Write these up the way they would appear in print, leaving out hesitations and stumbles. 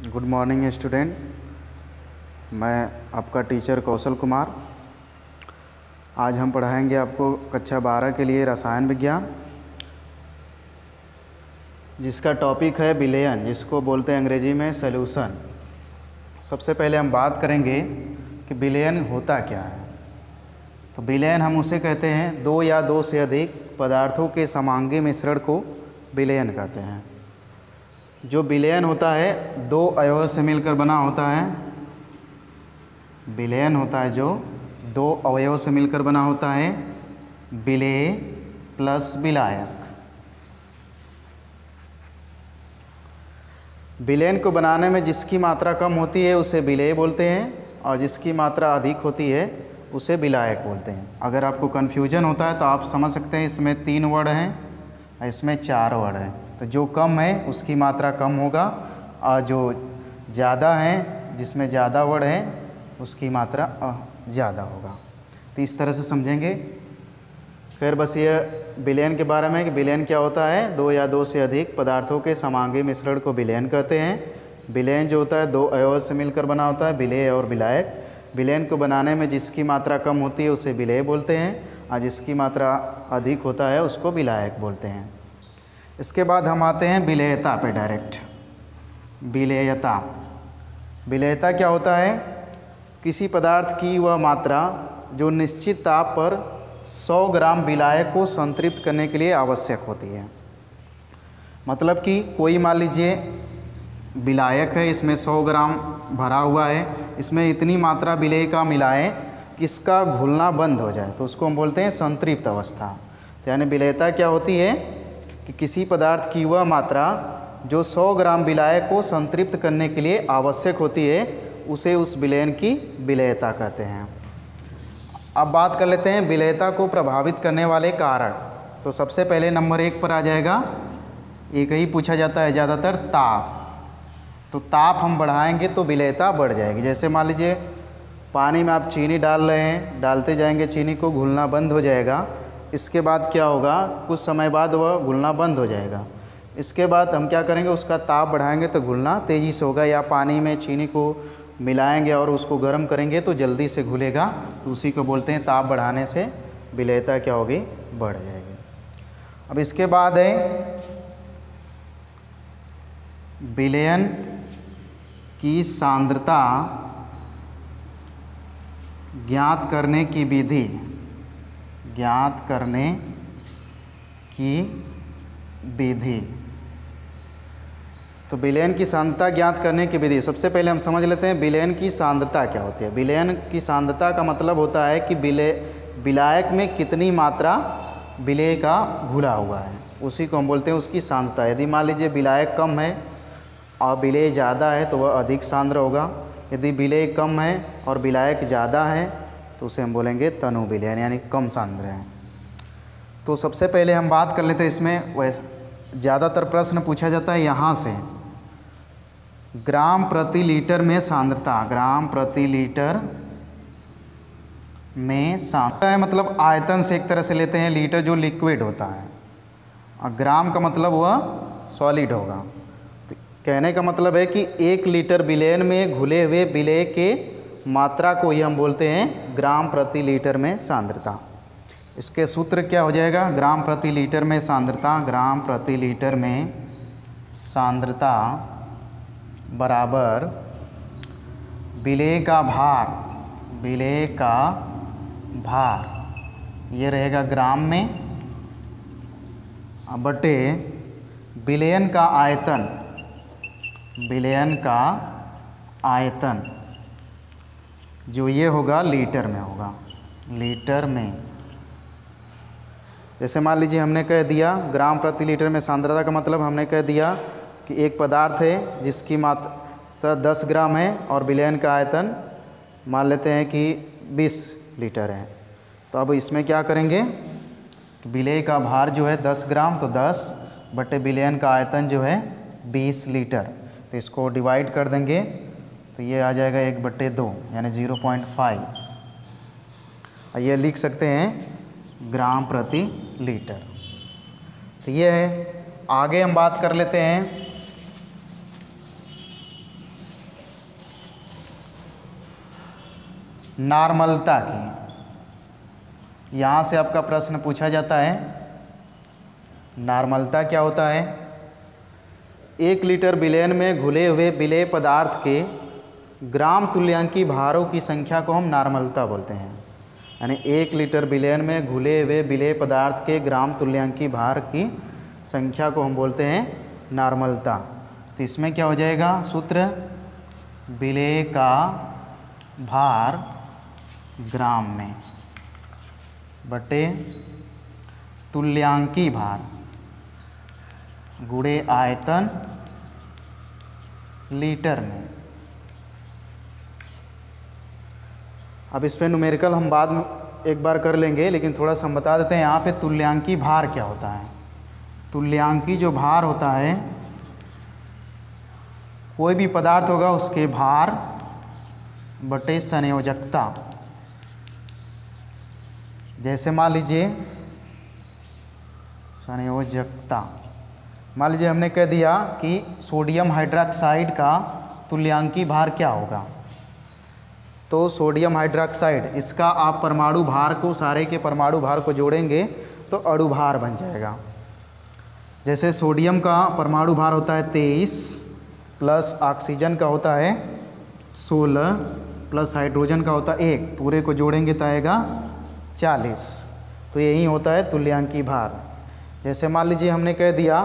Good morning student. मैं आपका teacher Kaushal Kumar. आज हम पढ़ाएंगे आपको कक्षा 12 के लिए रसायन विज्ञान, जिसका टॉपिक है विलयन, जिसको बोलते हैं अंग्रेजी में सॉल्यूशन। सबसे पहले हम बात करेंगे कि विलयन होता क्या है। तो विलयन हम उसे कहते हैं दो या दो से अधिक पदार्थों के समांगी मिश्रण को विलयन कहते हैं। जो विलयन होता है दो अवयव से मिलकर बना होता है। विलयन होता है जो दो अवयव से मिलकर बना होता है, विलेय प्लस विलायक। विलयन को बनाने में जिसकी मात्रा कम होती है उसे विलेय बोलते हैं, और जिसकी मात्रा अधिक होती है उसे विलायक बोलते हैं। अगर आपको कन्फ्यूजन होता है तो आप समझ सकते हैं इसमें 3 वर्ड हैं और इसमें 4 वर्ड हैं। तो जो कम है उसकी मात्रा कम होगा, और जो ज़्यादा है जिसमें ज़्यादा वर्ड है उसकी मात्रा ज़्यादा होगा। तो इस तरह से समझेंगे। खैर बस ये विलयन के बारे में कि विलयन क्या होता है, दो या दो से अधिक पदार्थों के समांगी मिश्रण को विलयन कहते हैं। विलयन जो होता है दो अवयव से मिलकर बना होता है, विलेय और विलायक। विलयन को बनाने में जिसकी मात्रा कम होती है उसे विलेय बोलते हैं, और जिसकी मात्रा अधिक होता है उसको विलायक बोलते हैं। इसके बाद हम आते हैं विलेयता पे डायरेक्ट। विलेयता, विलेयता क्या होता है? किसी पदार्थ की वह मात्रा जो निश्चित ताप पर 100 ग्राम विलायक को संतृप्त करने के लिए आवश्यक होती है। मतलब कि कोई मान लीजिए विलायक है, इसमें 100 ग्राम भरा हुआ है, इसमें इतनी मात्रा विलेय का मिलाएं कि इसका घुलना बंद हो जाए, तो उसको हम बोलते हैं संतृप्त अवस्था। तो यानी विलेयता क्या होती है कि किसी पदार्थ की वह मात्रा जो 100 ग्राम विलायक को संतृप्त करने के लिए आवश्यक होती है उसे उस विलयन की विलेयता कहते हैं। अब बात कर लेते हैं विलेयता को प्रभावित करने वाले कारक। तो सबसे पहले नंबर 1 पर आ जाएगा, एक ही पूछा जाता है ज़्यादातर, ताप। तो ताप हम बढ़ाएंगे तो विलेयता बढ़ जाएगी। जैसे मान लीजिए पानी में आप चीनी डाल रहे हैं, डालते जाएंगे चीनी को घुलना बंद हो जाएगा। इसके बाद क्या होगा, कुछ समय बाद वह घुलना बंद हो जाएगा। इसके बाद हम क्या करेंगे, उसका ताप बढ़ाएंगे तो घुलना तेज़ी से होगा, या पानी में चीनी को मिलाएंगे और उसको गर्म करेंगे तो जल्दी से घुलेगा। तो उसी को बोलते हैं ताप बढ़ाने से विलेयता क्या होगी, बढ़ जाएगी। अब इसके बाद है विलयन की सांद्रता ज्ञात करने की विधि। ज्ञात करने की विधि, तो विलयन की सांद्रता ज्ञात करने की विधि। सबसे पहले हम समझ लेते हैं विलयन की सांद्रता क्या होती है। विलयन की सांद्रता का मतलब होता है कि विलायक में कितनी मात्रा विलेय का घुला हुआ है, उसी को हम बोलते हैं उसकी सांद्रता। यदि मान लीजिए विलायक कम है और विलेय ज़्यादा है तो वह अधिक सांद्र होगा। यदि विलेय कम है और विलायक ज़्यादा है तो उसे हम बोलेंगे तनु विलयन, यानी कम सांद्र है। तो सबसे पहले हम बात कर लेते हैं, इसमें वैसे ज़्यादातर प्रश्न पूछा जाता है यहाँ से, ग्राम प्रति लीटर में सांद्रता। ग्राम प्रति लीटर में सांद्रता है मतलब आयतन से एक तरह से लेते हैं, लीटर जो लिक्विड होता है, और ग्राम का मतलब वह सॉलिड होगा। तो कहने का मतलब है कि 1 लीटर विलयन में घुले हुए विलेय के मात्रा को ही हम बोलते हैं ग्राम प्रति लीटर में सांद्रता। इसके सूत्र क्या हो जाएगा, ग्राम प्रति लीटर में सांद्रता, ग्राम प्रति लीटर में सांद्रता बराबर विलेय का भार। विलेय का भार ये रहेगा ग्राम में, बटे विलयन का आयतन। विलयन का आयतन जो ये होगा लीटर में होगा, लीटर में। जैसे मान लीजिए हमने कह दिया ग्राम प्रति लीटर में सांद्रता का मतलब हमने कह दिया कि एक पदार्थ है जिसकी मात्रा 10 ग्राम है और विलयन का आयतन मान लेते हैं कि 20 लीटर है। तो अब इसमें क्या करेंगे, विलेय का भार जो है 10 ग्राम, तो 10 बटे विलयन का आयतन जो है 20 लीटर। तो इसको डिवाइड कर देंगे तो ये आ जाएगा 1/2 यानी 0.5, और ये लिख सकते हैं ग्राम प्रति लीटर। तो ये है। आगे हम बात कर लेते हैं नॉर्मलता की। यहाँ से आपका प्रश्न पूछा जाता है नॉर्मलता क्या होता है। 1 लीटर विलयन में घुले हुए विलेय पदार्थ के ग्राम तुल्यांकी भारों की संख्या को हम नॉर्मलता बोलते हैं। यानी 1 लीटर विलयन में घुले हुए विलेय पदार्थ के ग्राम तुल्यांकी भार की संख्या को हम बोलते हैं नॉर्मलता। तो इसमें क्या हो जाएगा सूत्र, विलेय का भार ग्राम में बटे तुल्यांकी भार गुणे आयतन लीटर में। अब इस पे न्यूमेरिकल हम बाद में एक बार कर लेंगे, लेकिन थोड़ा सा हम बता देते हैं यहाँ पे तुल्यांकी भार क्या होता है। तुल्यांकी जो भार होता है, कोई भी पदार्थ होगा उसके भार बटे संयोजकता। जैसे मान लीजिए संयोजकता, मान लीजिए हमने कह दिया कि सोडियम हाइड्रोक्साइड का तुल्यांकी भार क्या होगा, तो सोडियम हाइड्रोक्साइड इसका आप परमाणु भार को, सारे के परमाणु भार को जोड़ेंगे तो अणु भार बन जाएगा। जैसे सोडियम का परमाणु भार होता है 23 प्लस ऑक्सीजन का होता है 16 प्लस हाइड्रोजन का होता है 1, पूरे को जोड़ेंगे तो आएगा 40। तो यही होता है तुल्यांकी भार। जैसे मान लीजिए हमने कह दिया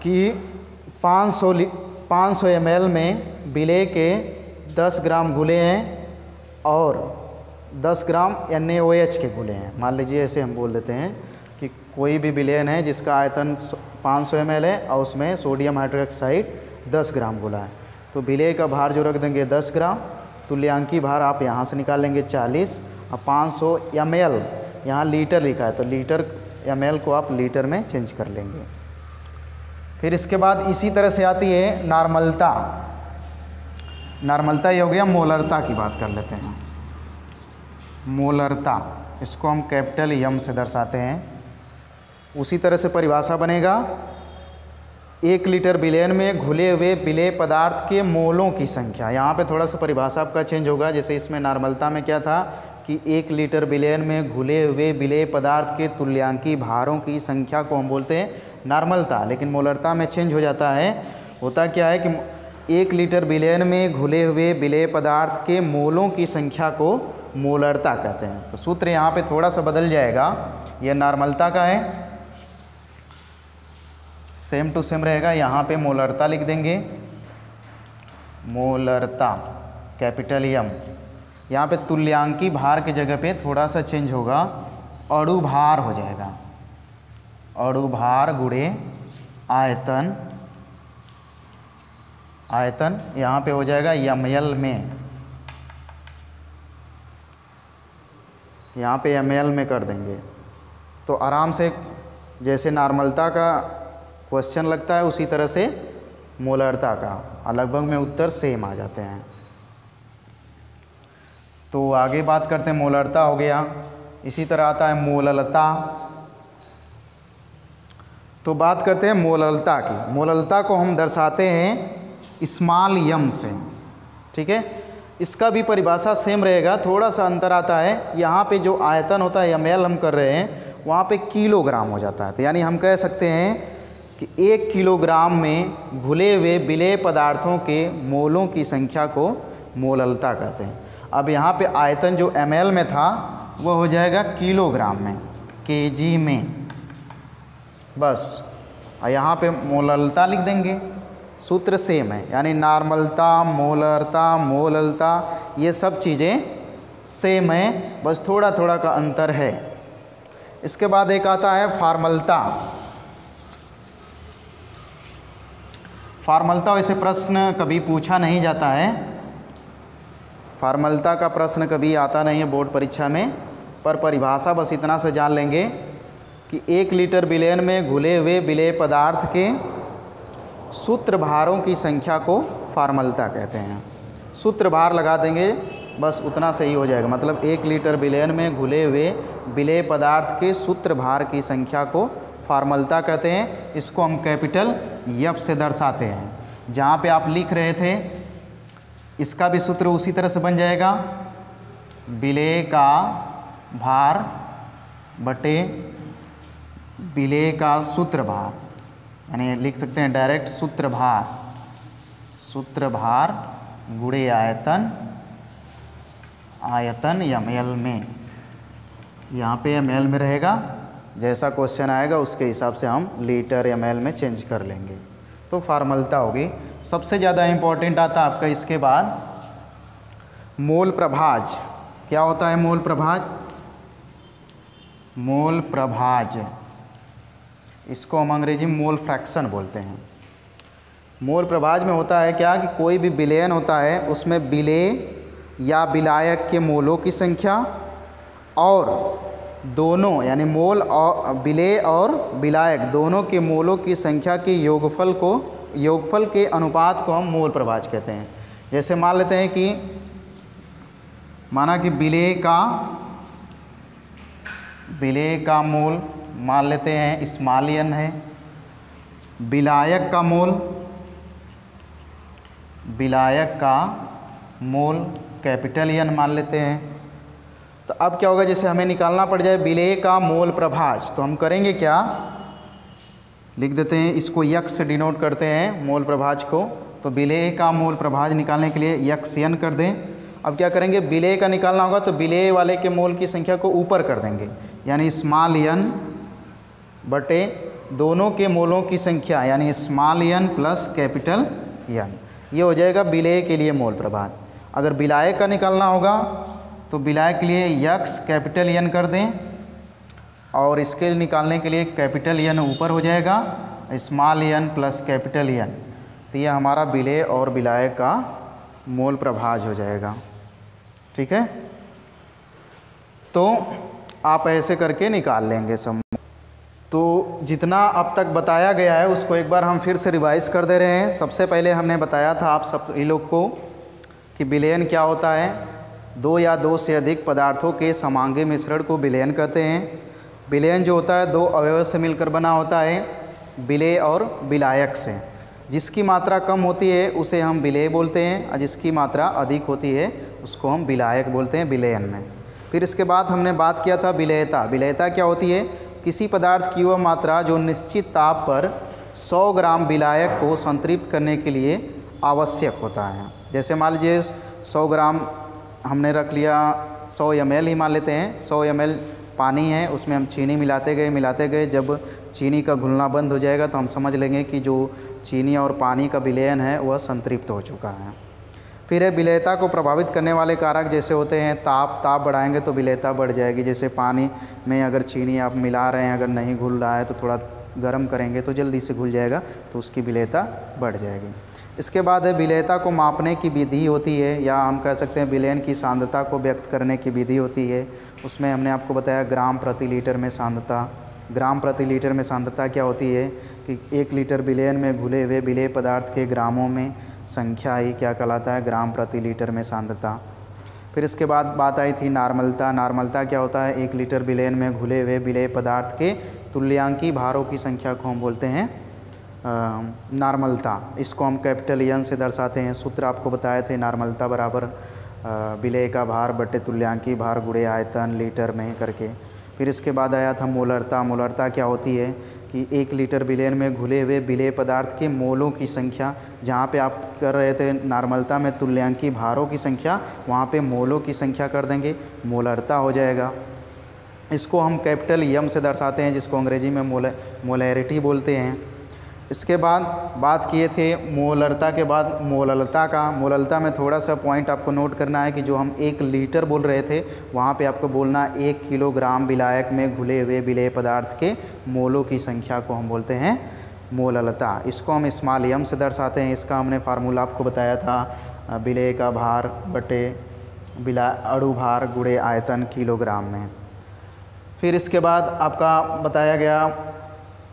कि 500 ml में विलेय के 10 ग्राम घुले हैं और 10 ग्राम NaOH के घुले हैं। मान लीजिए ऐसे हम बोल देते हैं कि कोई भी विलयन है जिसका आयतन 500 ml है और उसमें सोडियम हाइड्रोक्साइड 10 ग्राम घुला है, तो विलेय का भार जो रख देंगे 10 ग्राम, तुल्यांकी भार आप यहाँ से निकाल लेंगे 40, और 500 ml यहाँ लीटर लिखा है तो लीटर ml को आप लीटर में चेंज कर लेंगे। फिर इसके बाद इसी तरह से आती है नॉर्मलता। नॉर्मलता ये हो गया, मोलरता की बात कर लेते हैं। मोलरता, इसको हम कैपिटल M से दर्शाते हैं। उसी तरह से परिभाषा बनेगा, 1 लीटर विलयन में घुले हुए विलेय पदार्थ के मोलों की संख्या। यहाँ पे थोड़ा सा परिभाषा आपका चेंज होगा। जैसे इसमें नॉर्मलता में क्या था कि 1 लीटर विलयन में घुले हुए विलेय पदार्थ के तुल्यांकी भारों की संख्या को हम बोलते हैं नॉर्मलता, लेकिन मोलरता में चेंज हो जाता है। होता क्या है कि 1 लीटर विलयन में घुले हुए विलेय पदार्थ के मोलों की संख्या को मोलरता कहते हैं। तो सूत्र यहाँ पे थोड़ा सा बदल जाएगा, यह नॉर्मलता का है, सेम टू सेम रहेगा। यहाँ पे मोलरता लिख देंगे, मोलरता कैपिटल M। यहाँ पे तुल्यांकी भार की जगह पे थोड़ा सा चेंज होगा, अणु भार हो जाएगा, अणु भार गुणे आयतन। आयतन यहाँ पे हो जाएगा ml में, यहाँ पे ml में कर देंगे तो आराम से जैसे नॉर्मलता का क्वेश्चन लगता है उसी तरह से मोलरता का, और लगभग में उत्तर सेम आ जाते हैं। तो आगे बात करते हैं, मोलरता हो गया। इसी तरह आता है मोललता। तो बात करते हैं मोललता की। मोललता को हम दर्शाते हैं स्मॉल m से, ठीक है। इसका भी परिभाषा सेम रहेगा, थोड़ा सा अंतर आता है। यहाँ पे जो आयतन होता है ml हम कर रहे हैं, वहाँ पे किलोग्राम हो जाता है। तो यानी हम कह सकते हैं कि 1 किलोग्राम में घुले हुए विलेय पदार्थों के मोलों की संख्या को मोललता कहते हैं। अब यहाँ पे आयतन जो ml में था वो हो जाएगा किलोग्राम में, kg में, बस। और यहाँ पे मोललता लिख देंगे, सूत्र सेम है। यानी नॉर्मलता, मोलरता, मोललता ये सब चीज़ें सेम है, बस थोड़ा थोड़ा का अंतर है। इसके बाद एक आता है फार्मलता। फार्मलता वैसे प्रश्न कभी पूछा नहीं जाता है, फार्मलता का प्रश्न कभी आता नहीं है बोर्ड परीक्षा में, पर परिभाषा बस इतना से जान लेंगे कि 1 लीटर विलयन में घुले हुए विलेय पदार्थ के सूत्र भारों की संख्या को फार्मलता कहते हैं। सूत्र भार लगा देंगे, बस उतना सही हो जाएगा। मतलब 1 लीटर विलयन में घुले हुए विलेय पदार्थ के सूत्र भार की संख्या को फार्मलता कहते हैं। इसको हम कैपिटल F से दर्शाते हैं। जहाँ पे आप लिख रहे थे इसका भी सूत्र उसी तरह से बन जाएगा, विलेय का भार बटे विलेय का सूत्र भार, यानी लिख सकते हैं डायरेक्ट सूत्र भार गुणे आयतन, आयतन ml में, यहाँ पे ml में रहेगा, जैसा क्वेश्चन आएगा उसके हिसाब से हम लीटर ml में चेंज कर लेंगे। तो फार्मूला होगी। सबसे ज़्यादा इम्पोर्टेंट आता है आपका इसके बाद मोल प्रभाज। क्या होता है मोल प्रभाज? मोल प्रभाज, इसको हम अंग्रेजी में मोल फ्रैक्शन बोलते हैं। मोल प्रभाज में होता है क्या कि कोई भी विलयन होता है उसमें विलेय या विलायक के मोलों की संख्या और दोनों यानी मोल और विलेय और विलायक दोनों के मोलों की संख्या के योगफल के अनुपात को हम मोल प्रभाज कहते हैं। जैसे मान लेते हैं कि माना कि विलेय का मोल मान लेते हैं स्मॉल n है, विलायक का मोल कैपिटल N मान लेते हैं। तो अब क्या होगा, जैसे हमें निकालना पड़ जाए विलेय का मोल प्रभाज, तो हम करेंगे क्या, लिख देते हैं इसको यक्स से डिनोट करते हैं मोल प्रभाज को। तो विलेय का मोल प्रभाज निकालने के लिए यक्स n कर दें। अब क्या करेंगे, विलेय का निकालना होगा तो विलेय वाले के मोल की संख्या को ऊपर कर देंगे, यानी स्मॉल n बटे दोनों के मोलों की संख्या यानी small n plus capital N, ये हो जाएगा विलेय के लिए मोल प्रभाज। अगर विलायक का निकालना होगा तो विलायक के लिए यक्स कैपिटल N कर दें और इसके निकालने के लिए कैपिटल N ऊपर हो जाएगा, small n plus capital N। तो ये हमारा विलेय और विलायक का मोल प्रभाज हो जाएगा। ठीक है, तो आप ऐसे करके निकाल लेंगे सब। तो जितना अब तक बताया गया है उसको एक बार हम फिर से रिवाइज़ कर दे रहे हैं। सबसे पहले हमने बताया था आप सब ये लोग को कि विलयन क्या होता है, दो या दो से अधिक पदार्थों के समांगी मिश्रण को विलयन कहते हैं। विलयन जो होता है दो अवयव से मिलकर बना होता है, विलेय और विलायक से। जिसकी मात्रा कम होती है उसे हम विलेय बोलते हैं और जिसकी मात्रा अधिक होती है उसको हम विलायक बोलते हैं विलयन में। फिर इसके बाद हमने बात किया था विलेयता। विलेयता क्या होती है, किसी पदार्थ की वह मात्रा जो निश्चित ताप पर 100 ग्राम विलायक को संतृप्त करने के लिए आवश्यक होता है। जैसे मान लीजिए 100 ग्राम हमने रख लिया, 100 ml ही मान लेते हैं, 100 ml पानी है, उसमें हम चीनी मिलाते गए। जब चीनी का घुलना बंद हो जाएगा तो हम समझ लेंगे कि जो चीनी और पानी का विलयन है वह संतृप्त हो चुका है। फिर है विलेयता को प्रभावित करने वाले कारक जैसे होते हैं ताप बढ़ाएंगे तो विलेयता बढ़ जाएगी। जैसे पानी में अगर चीनी आप मिला रहे हैं, अगर नहीं घुल रहा है तो थोड़ा गर्म करेंगे तो जल्दी से घुल जाएगा, तो उसकी विलेयता बढ़ जाएगी। इसके बाद है विलेयता को मापने की विधि होती है, या हम कह सकते हैं विलयन की सांद्रता को व्यक्त करने की विधि होती है। उसमें हमने आपको बताया ग्राम प्रति लीटर में सांद्रता। ग्राम प्रति लीटर में सांद्रता क्या होती है कि 1 लीटर विलयन में घुले हुए विलेय पदार्थ के ग्रामों में संख्या ही क्या कहलाता है, ग्राम प्रति लीटर में सांद्रता। फिर इसके बाद बात आई थी नार्मलता। नार्मलता क्या होता है, 1 लीटर विलयन में घुले हुए विलेय पदार्थ के तुल्यांकी भारों की संख्या को हम बोलते हैं नार्मलता। इसको हम कैपिटल N से दर्शाते हैं। सूत्र आपको बताए थे, नार्मलता बराबर विलेय का भार बटे तुल्यांकी भार गुणे आयतन लीटर में करके। फिर इसके बाद आया था मोलरता। मोलरता क्या होती है कि 1 लीटर विलयन में घुले हुए विलेय पदार्थ के मोलों की संख्या, जहाँ पे आप कर रहे थे नार्मलता में तुल्यांकी भारों की संख्या, वहाँ पे मोलों की संख्या कर देंगे, मोलरता हो जाएगा। इसको हम कैपिटल M से दर्शाते हैं, जिसको अंग्रेजी में मोलैरिटी बोलते हैं। इसके बाद बात किए थे मोलरता के बाद मोललता का। मोललता में थोड़ा सा पॉइंट आपको नोट करना है कि जो हम 1 लीटर बोल रहे थे वहाँ पे आपको बोलना 1 किलोग्राम विलायक में घुले हुए विलेय पदार्थ के मोलों की संख्या को हम बोलते हैं मोललता। इसको हम स्मॉल m से दर्शाते हैं। इसका हमने फार्मूला आपको बताया था, विलेय का भार बटे अणु भार गुणे आयतन किलोग्राम में। फिर इसके बाद आपका बताया गया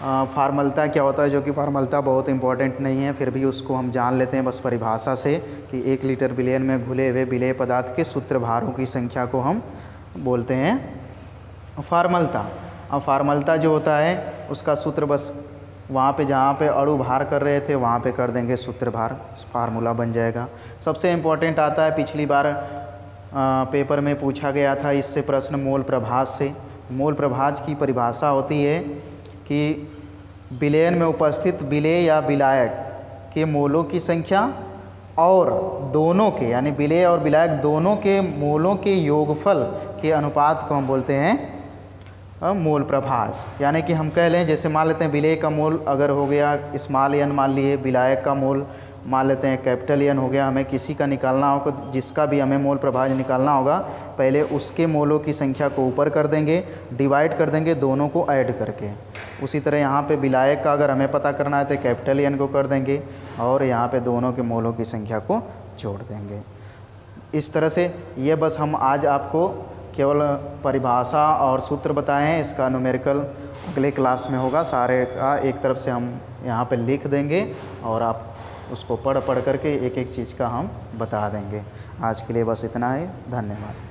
फार्मलता क्या होता है, जो कि फार्मलता बहुत इंपॉर्टेंट नहीं है, फिर भी उसको हम जान लेते हैं बस परिभाषा से कि 1 लीटर विलयन में घुले हुए विलेय पदार्थ के सूत्र भारों की संख्या को हम बोलते हैं फार्मलता। अब फार्मलता जो होता है उसका सूत्र बस वहाँ पे जहाँ पे अणु भार कर रहे थे वहाँ पे कर देंगे सूत्र भार, फार्मूला बन जाएगा। सबसे इम्पोर्टेंट आता है, पिछली बार पेपर में पूछा गया था इससे प्रश्न, मोल प्रभाज से। मोल प्रभाज की परिभाषा होती है कि विलयन में उपस्थित विलेय या विलायक के मोलों की संख्या और दोनों के, यानी विलेय और विलायक दोनों के मोलों के योगफल के अनुपात को हम बोलते हैं मोल प्रभाज। यानी कि हम कह लें, जैसे मान लेते हैं विलेय का मोल अगर हो गया स्मॉल एन मान लिए, विलायक का मोल मान लेते हैं कैपिटल एन हो गया। हमें किसी का निकालना होगा, जिसका भी हमें मोल प्रभाज निकालना होगा, पहले उसके मोलों की संख्या को ऊपर कर देंगे, डिवाइड कर देंगे दोनों को ऐड करके। उसी तरह यहाँ पे विलायक का अगर हमें पता करना है तो कैपिटल एन को कर देंगे और यहाँ पे दोनों के मोलों की संख्या को जोड़ देंगे। इस तरह से ये बस हम आज आपको केवल परिभाषा और सूत्र बताए हैं। इसका न्यूमेरिकल अगले क्लास में होगा, सारे का एक तरफ से हम यहाँ पे लिख देंगे और आप उसको पढ़ करके एक एक चीज़ का हम बता देंगे। आज के लिए बस इतना ही, धन्यवाद।